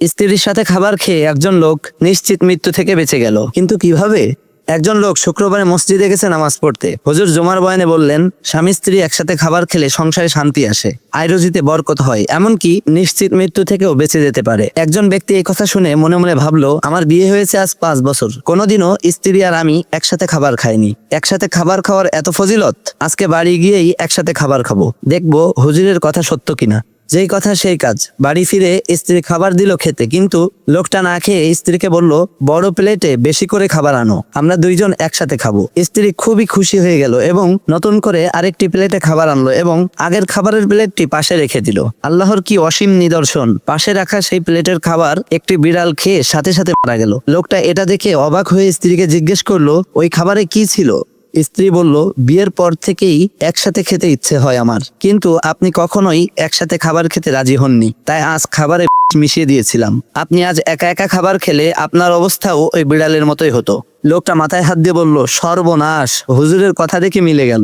স্ত্রীর সাথে খাবার খেয়ে একজন লোক নিশ্চিত মৃত্যু থেকে বেঁচে গেল। কিন্তু কিভাবে? একজন লোক শুক্রবারে মসজিদে গেছে নামাজ পড়তে। হুজুর জুমার বয়ানে বললেন, স্বামী স্ত্রী একসাথে খাবার খেলে সংসারে শান্তি আসে, আয় রুজিতে বরকত হয়, এমনকি নিশ্চিত মৃত্যু থেকেও বেঁচে যেতে পারে। একজন ব্যক্তি এই কথা শুনে মনে মনে ভাবলো, আমার বিয়ে হয়েছে আজ 5 বছর, কোনোদিনও স্ত্রী আর আমি একসাথে খাবার খাইনি। একসাথে খাবার খাওয়ার এত ফজিলত, আজকে বাড়ি গিয়েই একসাথে খাবার খাবো, দেখবো হুজুরের কথা সত্য কিনা। যেই কথা সেই কাজ। বাড়ি ফিরে স্ত্রী খাবার দিল খেতে, কিন্তু লোকটা না খেয়ে স্ত্রীকে বলল, বড় প্লেটে বেশি করে খাবার আনো, আমরা দুইজন একসাথে খাবো। স্ত্রী খুবই খুশি হয়ে গেল এবং নতুন করে আরেকটি প্লেটে খাবার আনলো এবং আগের খাবারের প্লেটটি পাশে রেখে দিল। আল্লাহর কি অসীম নিদর্শন! পাশে রাখা সেই প্লেটের খাবার একটি বিড়াল খেয়ে সাথে সাথে মারা গেল। লোকটা এটা দেখে অবাক হয়ে স্ত্রীকে জিজ্ঞেস করলো, ওই খাবারে কি ছিল? স্ত্রী বলল, বিয়ের পর থেকেই একসাথে খেতে ইচ্ছে হয় আমার, কিন্তু আপনি কখনোই একসাথে খাবার খেতে রাজি হননি, তাই আজ খাবারে মিশিয়ে দিয়েছিলাম। আপনি আজ একা একা খাবার খেলে আপনার অবস্থাও ওই বিড়ালের মতোই হতো। লোকটা মাথায় হাত দিয়ে বলল, সর্বনাশ, হুজুরের কথা দেখে মিলে গেল।